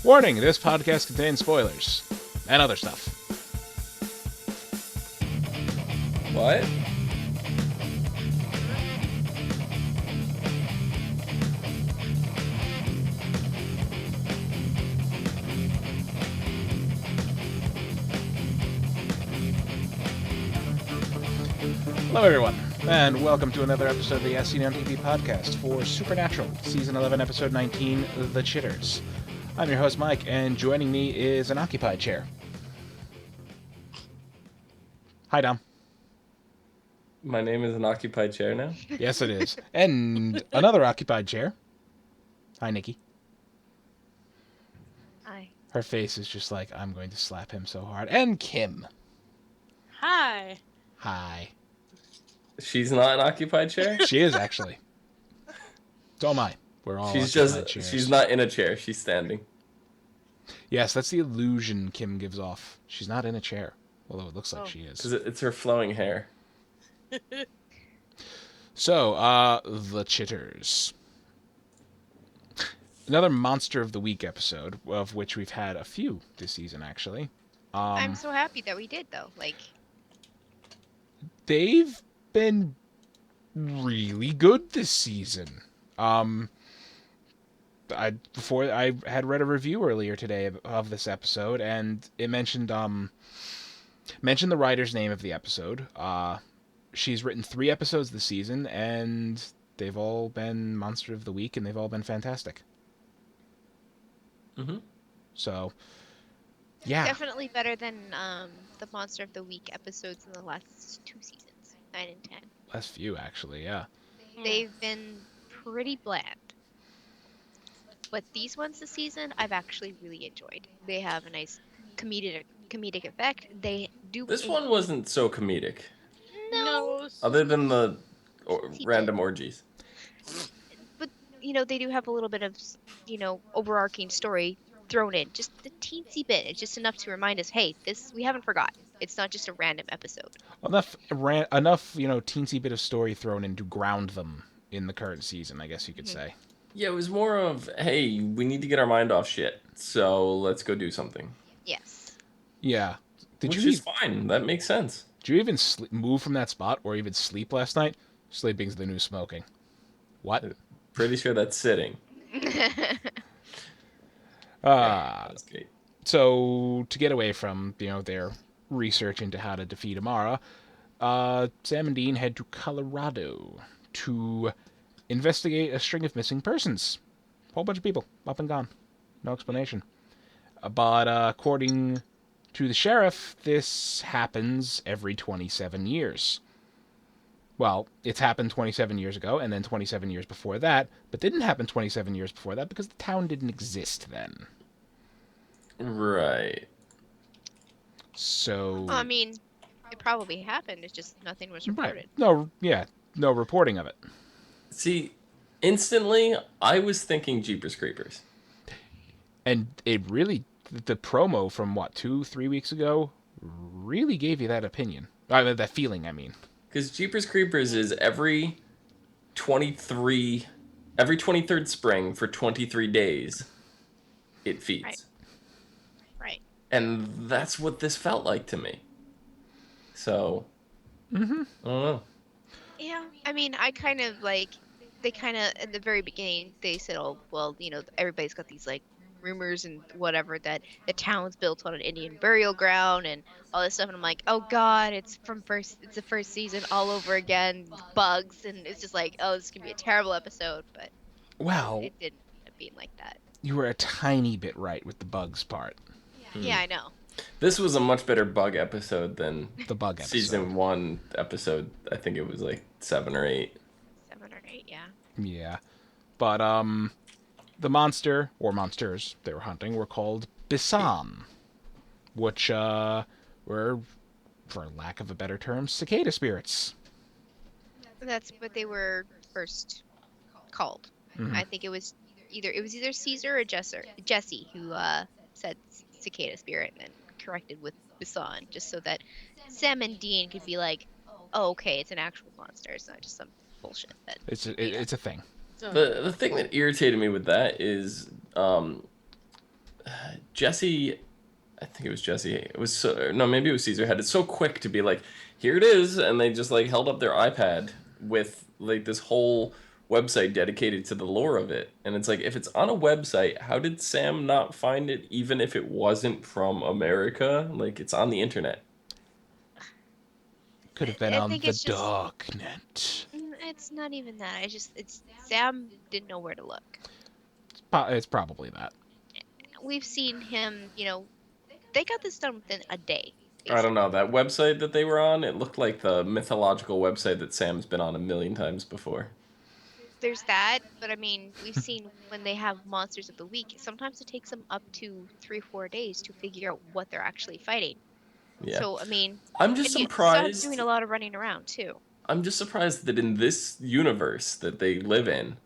Warning, this podcast contains spoilers. And other stuff. What? Hello, everyone, and welcome to another episode of the ASOTV podcast for Supernatural, Season 11, Episode 19, The Chitters. I'm your host, Mike, and joining me is an occupied chair. Hi, Dom. My name is an occupied chair now? Yes, it is. And another occupied chair. Hi, Nikki. Hi. Her face is just like, I'm going to slap him so hard. And Kim. Hi. Hi. She's not an occupied chair? She is, actually. So am I. We're all occupied chairs. She's not in a chair, she's standing. Yes, that's the illusion Kim gives off. She's not in a chair, although it looks like she is. Because it's her flowing hair. So, The Chitters. Another Monster of the Week episode, of which we've had a few this season, actually. I'm so happy that we did, though. They've been really good this season. I had read a review earlier today of this episode, and it mentioned the writer's name of the episode. She's written 3 episodes this season, and they've all been Monster of the Week, and they've all been fantastic. Mm-hmm. So, yeah. Definitely better than the Monster of the Week episodes in the last 2 seasons, 9 and 10. Last few, actually, yeah. They've been pretty bland. But these ones this season, I've actually really enjoyed. They have a nice comedic effect. They do. This one wasn't so comedic. No. Other than the random orgies. But, they do have a little bit of, overarching story thrown in. Just the teensy bit. It's just enough to remind us, hey, this, we haven't forgotten. It's not just a random episode. Enough, teensy bit of story thrown in to ground them in the current season, I guess you could say. Yeah, it was more of, hey, we need to get our mind off shit, so let's go do something. Yes. Yeah. Which is fine. That makes sense. Did you even move from that spot or even sleep last night? Sleeping's the new smoking. What? Pretty sure that's sitting. That's great. So, to get away from, their research into how to defeat Amara, Sam and Dean head to Colorado to investigate a string of missing persons. A whole bunch of people, up and gone. No explanation. But according to the sheriff, this happens every 27 years. Well, it's happened 27 years ago, and then 27 years before that, but didn't happen 27 years before that because the town didn't exist then. Right. So... I mean, it probably happened, it's just nothing was reported. Right. No reporting of it. See, instantly, I was thinking Jeepers Creepers. And it really... The promo from, 2-3 weeks ago really gave you that opinion. That feeling, I mean. Because Jeepers Creepers is every 23rd spring for 23 days, it feeds. Right. And that's what this felt like to me. So, I don't know. Yeah, I mean, I kind of they kind of, at the very beginning, they said, oh, well, everybody's got these, rumors and whatever that the town's built on an Indian burial ground and all this stuff, and I'm like, oh god, it's the first season all over again, bugs, and it's just like, oh, this is gonna be a terrible episode, but it didn't end up being like that. You were a tiny bit right with the bugs part. Yeah, I know. This was a much better bug episode than the bug episode. Season 1 episode. I think it was 7 or 8. 7 or 8, yeah. Yeah. But, the monster, or monsters they were hunting, were called Bisan, which were, for lack of a better term, cicada spirits. That's what they were first called. Mm-hmm. I think it was either Caesar or Jesse who said cicada spirit and then corrected with Bisan, just so that Sam and Dean could be like, oh, okay, it's an actual monster. It's not just some bullshit. It's a thing. The thing that irritated me with that is Jesse, I think it was Jesse. It was no, maybe it was Caesar. Had it so quick to be like, here it is, and they just like held up their iPad with like this whole website dedicated to the lore of it. And it's like, if it's on a website, how did Sam not find it, even if it wasn't from America? Like, it's on the internet. Could have been I on think the it's just darknet. it's not even that. It's Sam didn't know where to look. It's probably that. We've seen him, they got this done within a day, I don't know. basically. That website that they were on, it looked like the mythological website that Sam's been on a million times before. There's that, but I mean, we've seen when they have monsters of the week, sometimes it takes them up to 3 or 4 days to figure out what they're actually fighting. Yeah. So, I mean, I'm just and you saw him surprised. doing a lot of running around too. I'm just surprised that in this universe that they live in,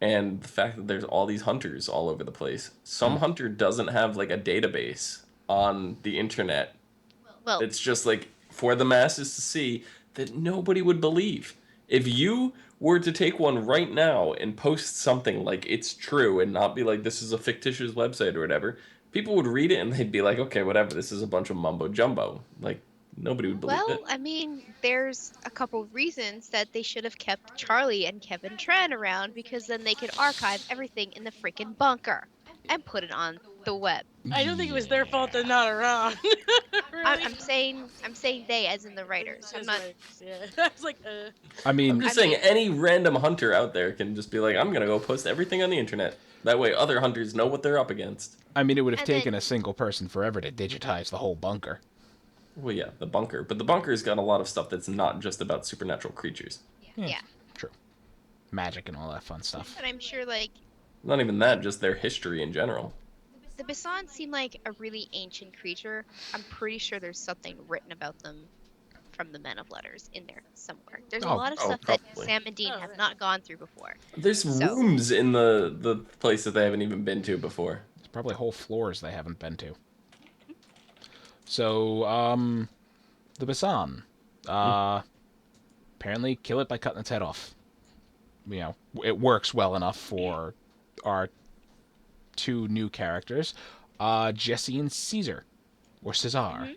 and the fact that there's all these hunters all over the place, some hunter doesn't have like a database on the internet. Well, It's just like for the masses to see that nobody would believe. If you were to take one right now and post something like it's true and not be like this is a fictitious website or whatever, people would read it and they'd be like, okay, whatever, this is a bunch of mumbo jumbo. Like nobody would believe well, it. I mean, there's a couple reasons that they should have kept Charlie and Kevin Tran around because then they could archive everything in the freaking bunker and put it on the web. I don't think it was their fault they're not around. Really. I'm saying they as in the writers. I'm As not. writers, yeah. I was like, I I'm mean, just I saying mean- any random hunter out there can just be like, I'm gonna go post everything on the internet. That way other hunters know what they're up against. it would have And taken then- a single person forever to digitize the whole bunker. Well, yeah, the bunker. But the bunker's got a lot of stuff that's not just about supernatural creatures. Yeah. True. Magic and all that fun stuff. But I'm sure, like, Not even that, just their history in general. the Basan seem like a really ancient creature. I'm pretty sure there's something written about them from the Men of Letters in there somewhere. There's a lot of stuff that probably. Sam and Dean Oh, have right. not gone through before. There's So- rooms in the place that they haven't even been to before. There's probably whole floors they haven't been to. So, the Basan. Apparently kill it by cutting its head off. You know, it works well enough for our two new characters, Jesse and Caesar, or Cesar,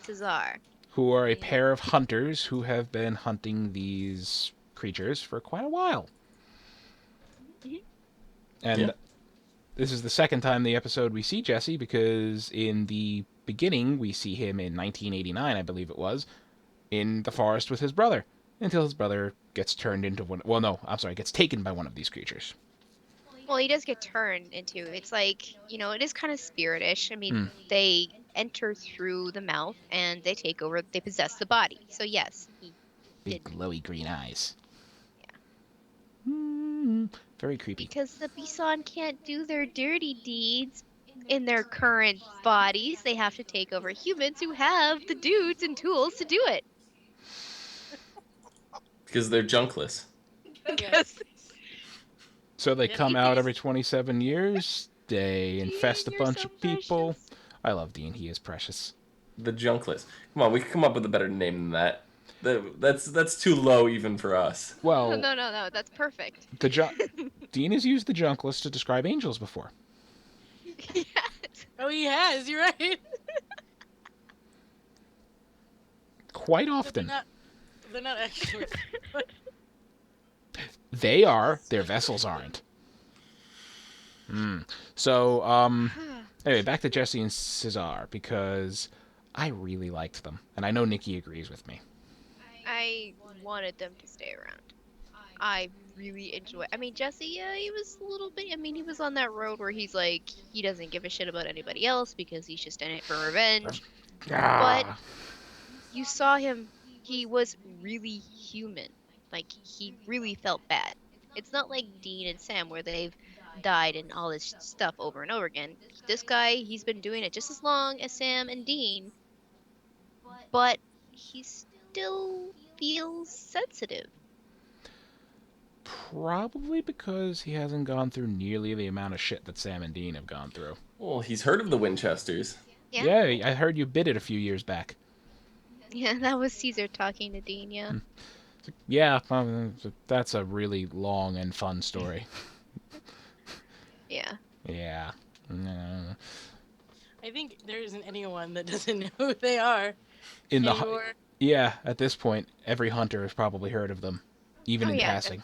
Cesar. who are a pair of hunters who have been hunting these creatures for quite a while. And Yeah. this is the second time in the episode we see Jesse, because in the beginning we see him in 1989, I believe it was, in the forest with his brother, until his brother gets turned into one. Well, no, I'm sorry, gets taken by one of these creatures. Well, he does get turned into. It's like, it is kind of spiritish. I mean, they enter through the mouth and they take over. They possess the body. So yes, he Big did. glowy green eyes. Yeah. Very creepy. Because the Bison can't do their dirty deeds in their current bodies. They have to take over humans who have the dudes and tools to do it. Because they're junkless. Because So they Yeah. come out every 27 years. They infest a You're bunch so of people. precious. I love Dean. He is precious. The junkless. Come on, we could come up with a better name than that. That's too low even for us. Well, No. That's perfect. Dean has used the junkless to describe angels before. Yes. oh, he has. You're right. Quite often. They're not actually. They are. Their vessels aren't. So, anyway, back to Jesse and Cesar, because I really liked them. And I know Nikki agrees with me. I wanted them to stay around. I really enjoy. I mean, Jesse, yeah, he was a little bit. I mean, he was on that road where he's like, he doesn't give a shit about anybody else because he's just in it for revenge. Ah, You saw him. He was really human. Like, he really felt bad. It's not like Dean and Sam where they've died and all this stuff over and over again. This guy, he's been doing it just as long as Sam and Dean, but he still feels sensitive. probably because he hasn't gone through nearly the amount of shit that Sam and Dean have gone through. Well, he's heard of the Winchesters. Yeah. Yeah, I heard you bid it a few years back. Yeah, that was Caesar talking to Dean, yeah. Yeah, that's a really long and fun story. Yeah. Yeah. think there isn't anyone that doesn't know who they are In the anymore. yeah, at this point, every hunter has probably heard of them, even Oh, in yeah, passing.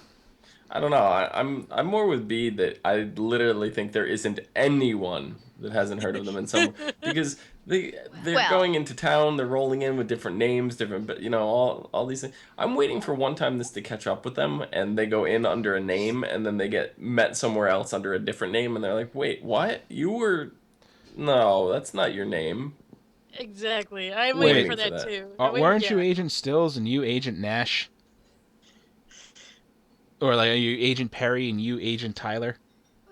I don't know. I'm more with B that I literally think there isn't anyone that hasn't heard of them in some because they're Well, going into town, they're rolling in with different names, different but all these things. I'm waiting for one time this to catch up with them and they go in under a name and then they get met somewhere else under a different name and they're like, "Wait, what? You were No, that's not your name." Exactly. I'm Wait, waiting waiting for for that that. too. Weren't you Yeah. Agent Stills and you Agent Nash? Or like, are you Agent Perry and you Agent Tyler?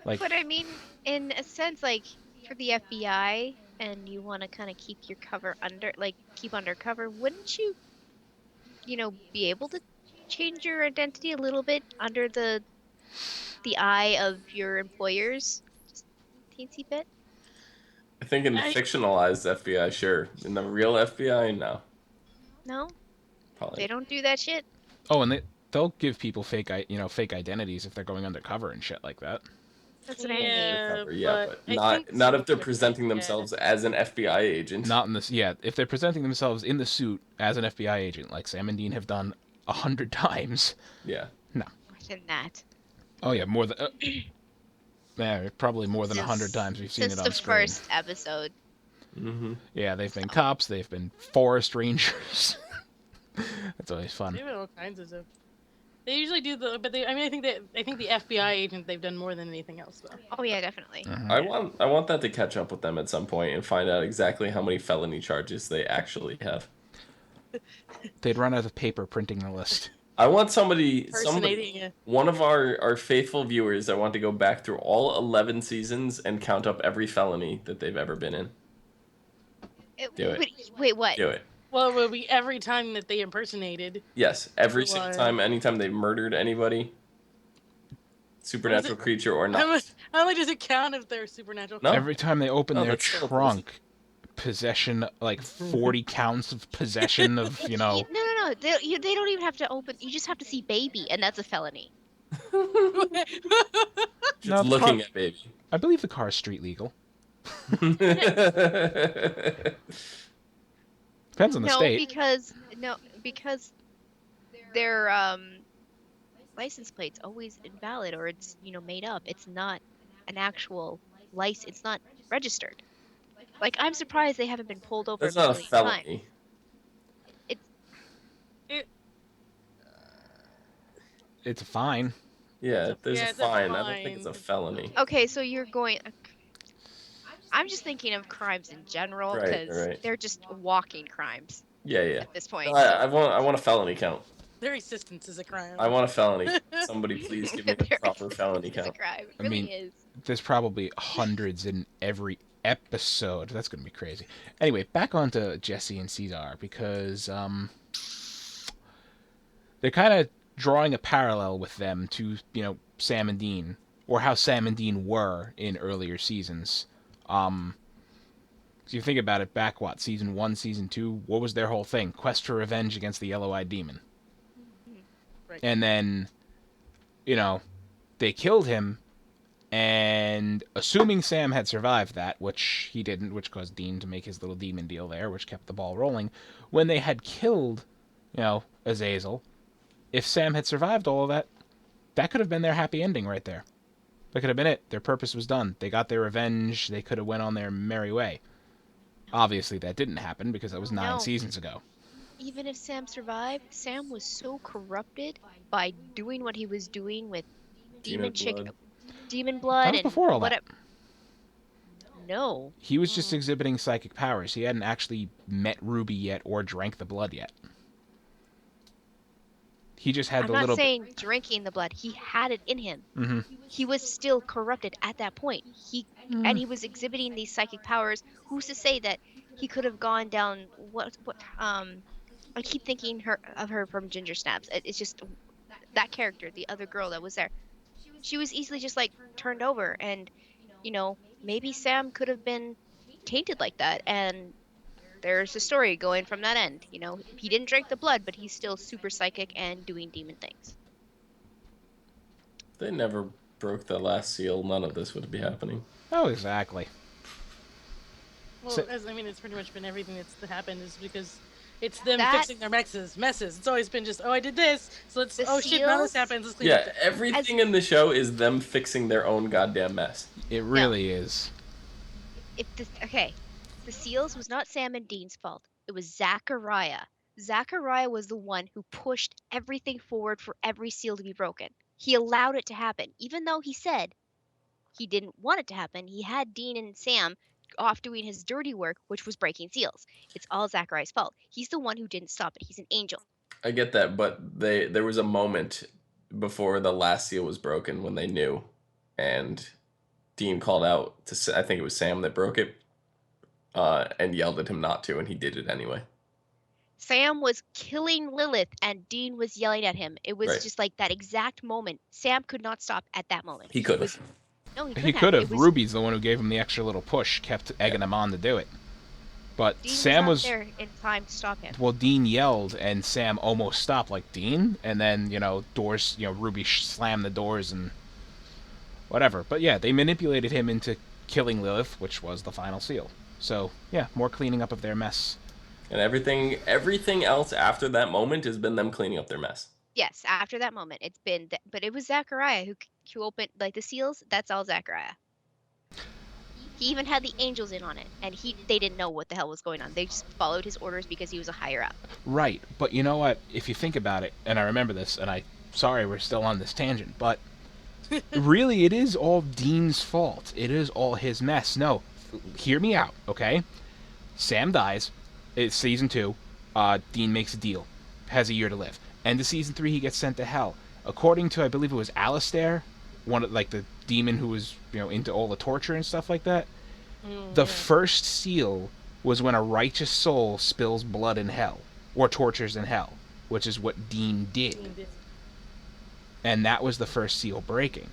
Like, but I mean, in a sense, like for the FBI, and you want to kind of keep your cover under, like keep undercover, wouldn't you, be able to change your identity a little bit under the eye of your employers? Just teensy bit? I think in the I fictionalized FBI, sure. In the real FBI, no. No, Probably they not. don't do that shit. oh, and they'll give people fake identities if they're going undercover and shit like that. That's what I mean. yeah, Undercover, yeah, but but I think not some if they're different. presenting Yeah. themselves as an FBI agent. Not in this. Yeah, if they're presenting themselves in the suit as an FBI agent, like Sam and Dean have done 100 times. Yeah. No. Imagine that. Oh yeah, more than. Yeah, probably more than 100 times we've seen Since it on the screen. first episode. Mm-hmm. Yeah, they've been cops, they've been forest rangers. That's always fun. They've done all kinds of stuff. They usually do but I mean, I think the FBI agent they've done more than anything else though. Oh yeah, definitely. Mhm. I want that to catch up with them at some point and find out exactly how many felony charges they actually have. They'd run out of paper printing the list. I want somebody Impersonating a one of our faithful viewers, I want to go back through all 11 seasons and count up every felony that they've ever been in. Do it. Wait, what? Do it. Well, it would be every time that they impersonated. Yes, every single Everyone. time, anytime they've murdered anybody, supernatural creature or not. How much does it count if they're supernatural? No. Every time they open No, their that's still a trunk, possession, like 40 counts of possession of, No. They don't even have to open. You just have to see baby, and that's a felony. Just No, the looking car- at baby. I believe the car is street legal. Depends on the No, state. because their license plate's always invalid, or it's made up. It's not an actual license. It's not registered. Like, I'm surprised they haven't been pulled over That's a not a million times. felony. It's a fine. Yeah, there's Yeah, a it's a fine. I don't think it's a fine. felony. Okay, so you're going. I'm just thinking of crimes in general Right, because right. they're just walking crimes Yeah, yeah. at this point. I want a felony count. Their existence is a crime. I want a felony. Somebody please give me the Their proper felony existence is a count. crime. It I really mean- is. There's probably hundreds in every episode. That's going to be crazy. Anyway, back onto Jesse and Cesar because they're kind of drawing a parallel with them to, Sam and Dean, or how Sam and Dean were in earlier seasons. So you think about it, back season 1, season 2, what was their whole thing? Quest for revenge against the yellow-eyed demon. Right. And then, they killed him, and assuming Sam had survived that, which he didn't, which caused Dean to make his little demon deal there, which kept the ball rolling, when they had killed, Azazel, if Sam had survived all of that, that could have been their happy ending right there. That could have been it. Their purpose was done. They got their revenge. They could have went on their merry way. Obviously, that didn't happen because that was 9 No. seasons ago. Even if Sam survived, Sam was so corrupted by doing what he was doing with demon blood That was and before all that. whatever. No. He was just exhibiting psychic powers. He hadn't actually met Ruby yet or drank the blood yet. He just had I'm the not little. saying drinking the blood. He had it in him. Mm-hmm. He was still corrupted at that point. And he was exhibiting these psychic powers. Who's to say that he could have gone down I keep thinking of her from Ginger Snaps. It's just that character, the other girl that was there. She was easily just like turned over, and maybe Sam could have been tainted like that, and there's a story going from that end. He didn't drink the blood, but he's still super psychic and doing demon things. They never broke the last seal. None of this would be happening. Oh, exactly. Well, So- I mean, it's pretty much been everything that's happened is because it's them That- fixing their messes. It's always been just, oh, I did this, so let's, The oh shit, now this seals? happens. Let's clean Yeah, up. everything in the show is them fixing their own goddamn mess. It really is. The seals was not Sam and Dean's fault. It was Zachariah. Zachariah was the one who pushed everything forward for every seal to be broken. He allowed it to happen, even though he said he didn't want it to happen. He had Dean and Sam off doing his dirty work, which was breaking seals. It's all Zachariah's fault. He's the one who didn't stop it. He's an angel. I get that, but there was a moment before the last seal was broken when they knew, and Dean called out to I think it was Sam that broke it, and yelled at him not to, and he did it anyway. Sam was killing Lilith and Dean was yelling at him. It was Right. just like that exact moment. Sam could not stop at that moment. He could was- have. No, he He couldn't could have. have. It was- Ruby's the one who gave him the extra little push, kept egging him on to do it. But Dean Sam was was. not there in time to stop him. Well, Dean yelled, and Sam almost stopped, like, Dean, and then, doors, Ruby slammed the doors and whatever. But yeah, they manipulated him into killing Lilith, which was the final seal. So, yeah, more cleaning up of their mess. And everything else after that moment has been them cleaning up their mess. Yes, after that moment, it's been. But it was Zachariah who opened like the seals. That's all Zachariah. He even had the angels in on it, and they didn't know what the hell was going on. They just followed his orders because he was a higher up. Right, but you know what? If you think about it, and I remember this, and sorry we're still on this tangent, but really it is all Dean's fault. It is all his mess. No, hear me out, okay? Sam dies. It's season 2. Dean makes a deal. Has a year to live. End of season 3, he gets sent to hell. According to, I believe it was Alistair, one of, like, the demon who was, into all the torture and stuff like that. The first seal was when a righteous soul spills blood in hell, or tortures in hell, which is what Dean did. And that was the first seal breaking.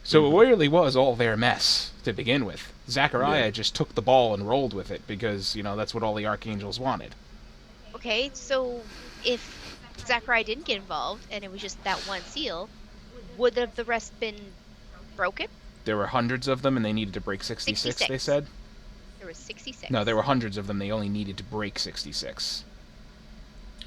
So it really was all their mess to begin with. Zachariah just took the ball and rolled with it because, that's what all the archangels wanted. Okay, so if Zachariah didn't get involved and it was just that one seal, would have the rest been broken? There were hundreds of them and they needed to break 66, they 66. said? There was 66. No, there were hundreds of them. They only needed to break 66.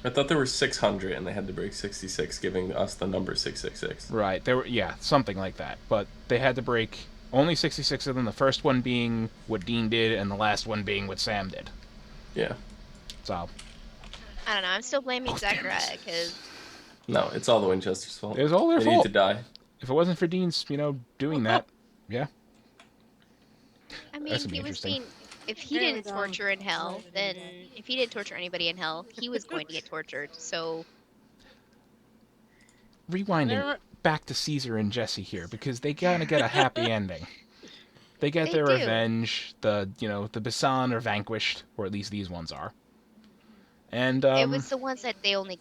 I thought there were 600 and they had to break 66, giving us the number 666. Right. There were, something like that. But they had to break only 66 of them, the first one being what Dean did and the last one being what Sam did. Yeah. So, I don't know. I'm still blaming Both Zachariah parents. because No, it's all the Winchester's fault. it was all their They fault. need to die. If it wasn't for Dean's, doing that, yeah. I mean That's gonna be he was interesting. being. If he Very didn't dumb. torture in hell, then if he didn't torture anybody in hell, he was going to get tortured. So Rewinding Never- back to Caesar and Jesse here, because they gotta get a happy ending. They get They their do. revenge. The Basan are vanquished, or at least these ones are. And it was the ones that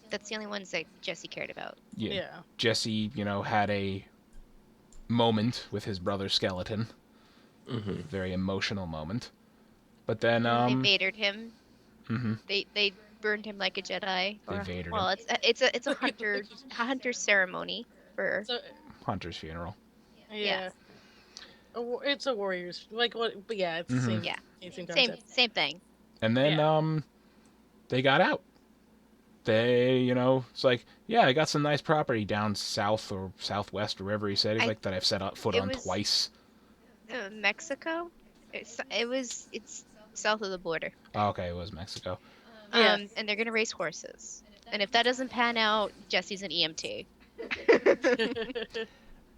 that's the only ones that Jesse cared about. Yeah. Jesse, had a moment with his brother Skeleton. Mm-hmm. Very emotional moment. But then, They Vadered him. mhm. They burned him like a Jedi. They Vadered well, him. it's a hunter ceremony for. So Hunter's funeral. yeah. It's a warrior's like what? But yeah, it's the same. Yeah. Same Same concept. thing. And then, they got out. They, it's like, yeah, I got some nice property down south or southwest or wherever he said. He's like, that I've set up foot it on was- twice. Mexico. It's south of the border. Oh, okay, it was Mexico. Yeah. And they're gonna race horses. And if that doesn't pan out, Jesse's an E EMT.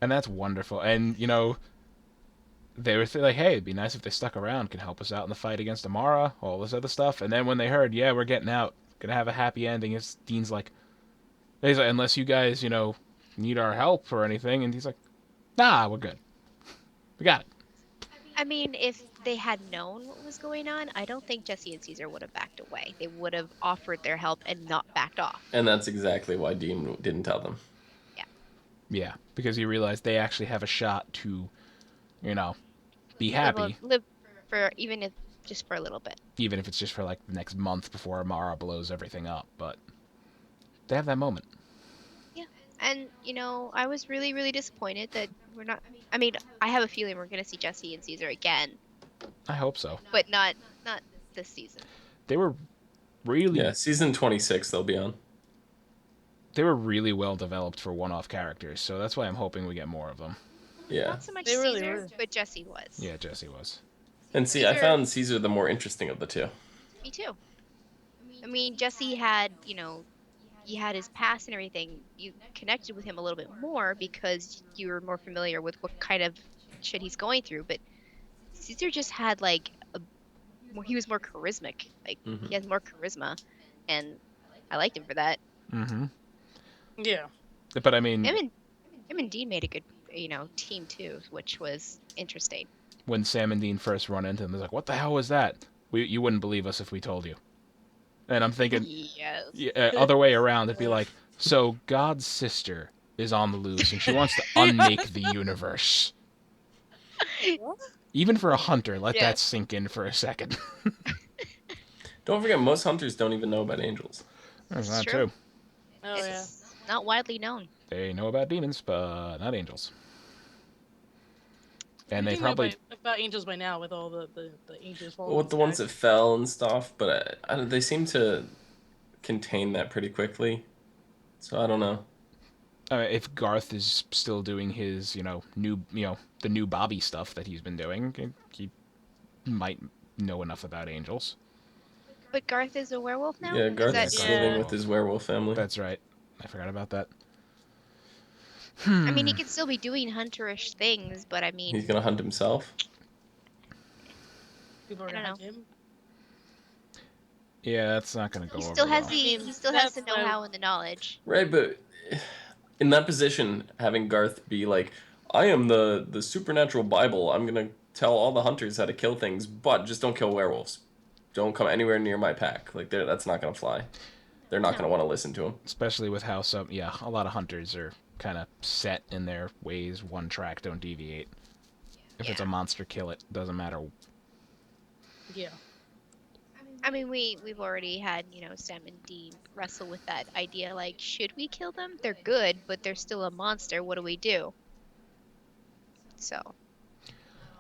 And that's wonderful. And, they were like, hey, it'd be nice if they stuck around, can help us out in the fight against Amara, all this other stuff. And then when they heard, yeah, we're getting out, gonna have a happy ending, Dean's like, unless you guys, need our help or anything. And he's like, nah, we're good. We got it. I mean, if they had known what was going on, I don't think Jesse and Caesar would have backed away. They would have offered their help and not backed off. And that's exactly why Dean didn't tell them. Yeah, because he realized they actually have a shot to, be happy, Live for just for a little bit. even if it's just for like the next month before Amara blows everything up. But they have that moment. And I was really, really disappointed that we're not. I mean, I have a feeling we're gonna see Jesse and Caesar again I hope so. but not this season. They were really Yeah, season 26 they'll be on. they were really well developed for one-off characters, so that's why I'm hoping we get more of them. Yeah. Not so much They really Caesar, were. but Jesse was. Yeah, Jesse was. And see, I Caesar- found Caesar the more interesting of the two. Me too. I mean, Jesse had, he had his past and everything. You connected with him a little bit more because you were more familiar with what kind of shit he's going through. But Caesar just had like he was more charismatic. Like he has more charisma, and I liked him for that. Mm-hmm. Yeah. But I mean, Him and Dean made a good, team too, which was interesting. when Sam and Dean first run into them, they're like, "What the hell was that?" You wouldn't believe us if we told you. And I'm thinking, Yes. other way around, it'd be like, so God's sister is on the loose and she wants to unmake the universe. Even for a hunter, let Yeah. that sink in for a second. Don't forget, most hunters don't even know about angels. That's It's not true. true. Oh yeah. It's not widely known. They know about demons, but not angels. And We they do probably know about angels by now with all the angels falling. Well, with the ones that fell and stuff, but they seem to contain that pretty quickly. So I don't know. if Garth is still doing his, the new Bobby stuff that he's been doing, he might know enough about angels. But Garth is a werewolf now? Yeah, Is Garth's that Yeah. living with his werewolf family. That's right. I forgot about that. I mean, he could still be doing hunterish things, but I mean, He's gonna hunt himself. People are I gonna don't hunt him. Yeah, that's not going to go he over still has well. the mean, he still has the that's what I- know-how and the knowledge. Right, but in that position, having Garth be like, "I am the supernatural Bible. I'm gonna tell all the hunters how to kill things, but just don't kill werewolves. Don't come anywhere near my pack." Like, that's not gonna fly. They're not No. gonna want to listen to him. Especially with how a lot of hunters are kind of set in their ways, one track, don't deviate. If it's a Yeah. monster, kill it. Doesn't matter. Yeah. I mean, we've already had, Sam and Dean wrestle with that idea. Like, should we kill them? They're good, but they're still a monster. What do we do? So,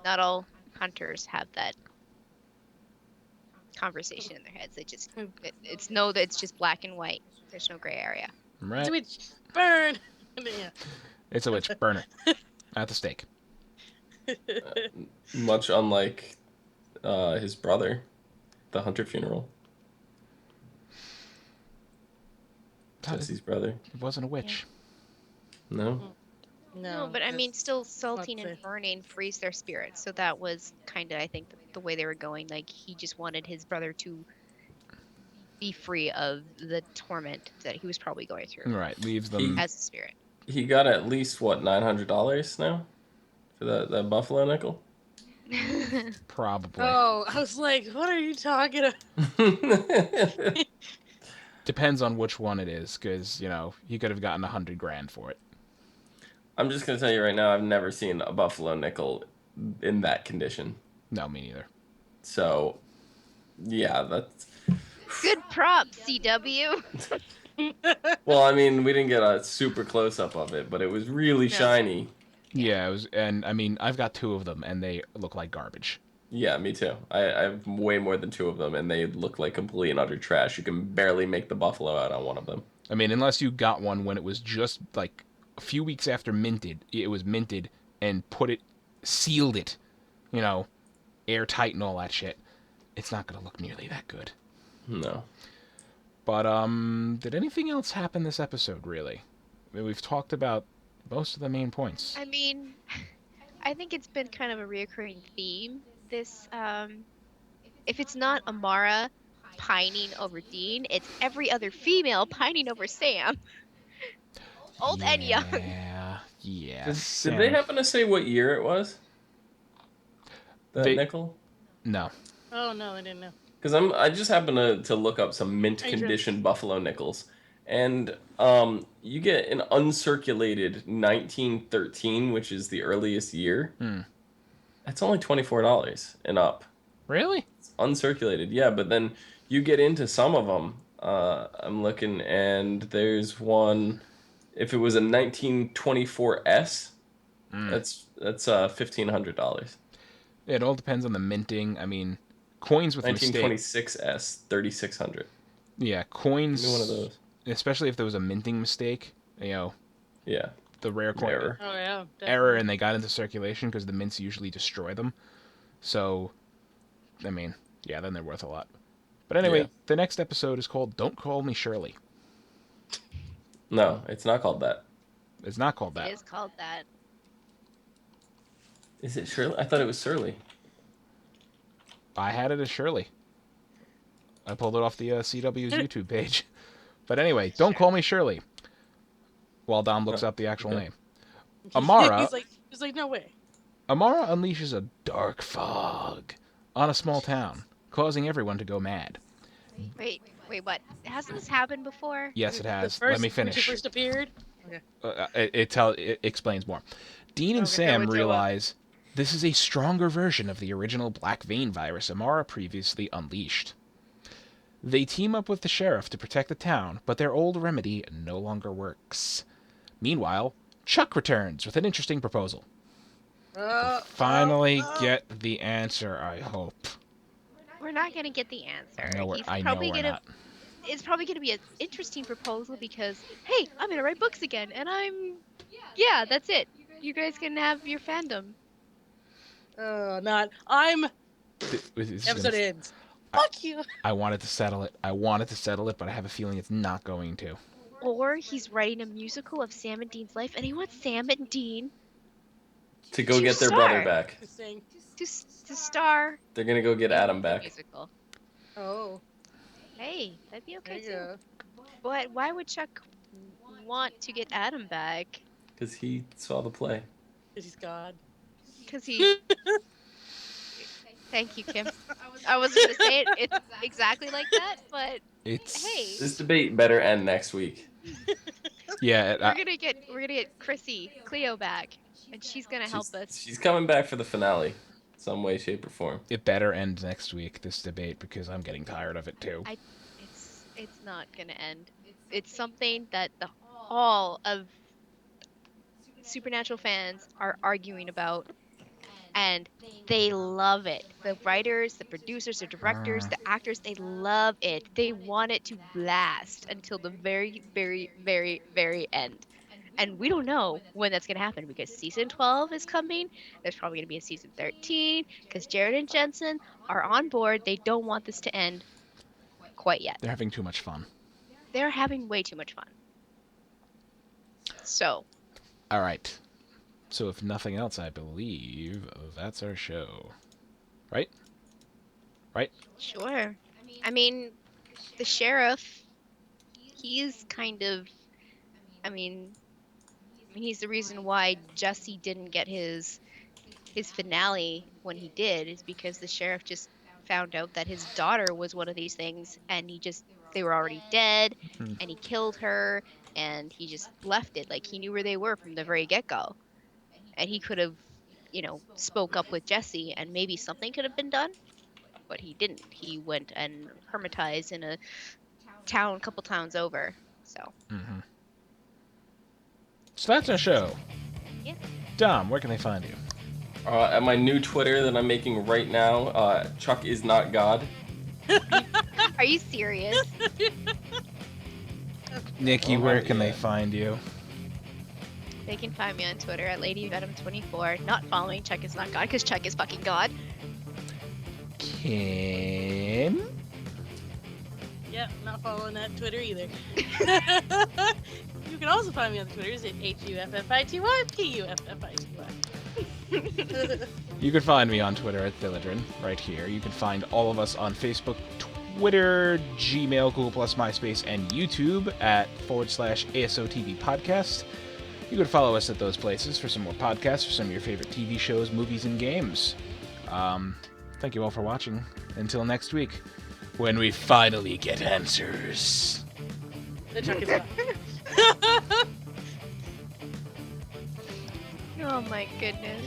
not all hunters have that conversation in their heads. They just it's just black and white. There's no gray area. Right? It's a witch. Burn. Yeah. It's a witch. Burn her. At the stake. Much unlike his brother, the hunter funeral. Jesse's brother. It wasn't a witch. No. No, but I mean, still salting not and safe. burning frees their spirits. So that was kind of, I think, the way they were going. Like, he just wanted his brother to be free of the torment that he was probably going through Right. Leaves them. as a spirit. He got at least what, $900 now for that buffalo nickel. Probably. Oh, I was like, what are you talking about? Depends on which one it is, because, he could have gotten $100,000 for it. I'm just gonna tell you right now, I've never seen a buffalo nickel in that condition. No, me neither. So, yeah, that's. Good props, CW. Well, I mean, we didn't get a super close up of it, but it was really No. shiny. Yeah, it was, and I mean, I've got 2 of them, and they look like garbage. Yeah, me too. I have way more than 2 of them, and they look like complete and utter trash. You can barely make the buffalo out on one of them. I mean, unless you got one when it was just like a few weeks after minted, it was minted and sealed it, airtight and all that shit. It's not gonna look nearly that good. No. But did anything else happen this episode? Really? I mean, we've talked about most of the main points. I mean, I think it's been kind of a reoccurring theme. This, if it's not Amara pining over Dean, it's every other female pining over Sam. Old and young. Yeah. Did they happen to say what year it was? That nickel? No. Oh, no, I didn't know. Because I just happened to look up some mint condition buffalo nickels, and you get an uncirculated 1913, which is the earliest year. That's only $24 and up. Really? It's uncirculated, yeah. But then you get into some of them. I'm looking, and there's one. If it was a 1924S, that's $1,500. It all depends on the minting. I mean, coins with mistake. 1926S, 3600. Yeah, coins. Give me one of those. Especially if there was a minting mistake. Yeah. The rare coin Error. Oh yeah. Definitely. error, and they got into circulation because the mints usually destroy them. So, I mean, yeah, then they're worth a lot. But anyway, Yeah. the next episode is called "Don't Call Me Shirley." No, it's not called that. It's not called that. It is called that. Is it Shirley? I thought it was Surly. I had it as Shirley. I pulled it off the CW's YouTube page. But anyway, "Don't Call Me Shirley." While Dom looks up the actual name. Amara. he's like, no way. Amara unleashes a dark fog on a small town, causing everyone to go mad. Wait, what? Hasn't this happened before? Yes, it has. The first, Let me when finish. she first appeared. Okay. It explains more. Dean and Okay, Sam what's realize this is a stronger version of the original Black Vein virus Amara previously unleashed. They team up with the sheriff to protect the town, but their old remedy no longer works. Meanwhile, Chuck returns with an interesting proposal. Finally get the answer, I hope. We're not gonna get the answer. I know we're not. It's probably gonna be an interesting proposal because, hey, I'm gonna write books again, and yeah, that's it. You guys can have your fandom. Episode ends. Fuck you. I wanted to settle it, but I have a feeling it's not going to. Or he's writing a musical of Sam and Dean's life, and he wants Sam and Dean To go get their brother back. to star. They're gonna go get Adam back. Musical. Oh. Hey, that'd be okay There you too. But why would Chuck want to get Adam back? Because he saw the play. Because he's God. Because he. Thank you, Kim. I was gonna say it's exactly like that, but It's hey, This debate better end next week. yeah. we're gonna get Chrissy Cleo back, and she's gonna help us. She's coming back for the finale, some way, shape, or form. It better end next week, this debate, because I'm getting tired of it too. It's not gonna end. It's something that all of Supernatural fans are arguing about, and they love it. The writers, the producers, the directors, the actors, they love it. They want it to last until the very, very, very, very end. And we don't know when that's going to happen because season 12 is coming. There's probably going to be a season 13 because Jared and Jensen are on board. They don't want this to end quite yet. They're having too much fun. They're having way too much fun. So. All right. So if nothing else, I believe that's our show. Right? Sure. I mean, the sheriff, he's kind of, he's the reason why Jesse didn't get his finale when he did, is because the sheriff just found out that his daughter was one of these things, and they were already dead, and he killed her, and he just left it. Like, he knew where they were from the very get-go. And he could have, spoke up with Jesse, and maybe something could have been done, but he didn't. He went and hermitized in a couple towns over. So. Mm-hmm. So that's our show. Yeah. Dom, where can they find you? At my new Twitter that I'm making right now, Chuck is not God. Are you serious? Nikki, where can they find you? They can find me on Twitter at LadyVenom24. Not following Chuck is not God, because Chuck is fucking God. Kim? Yep, not following that Twitter either. You can also find me on the Twitters at HUFFITY, You can find me on Twitter at Thilladrin, right here. You can find all of us on Facebook, Twitter, Gmail, Google+, MySpace, and YouTube at /ASOTV podcast. You can follow us at those places for some more podcasts, for some of your favorite TV shows, movies, and games. Thank you all for watching. Until next week, when we finally get answers. The Chuck is God. Oh my goodness.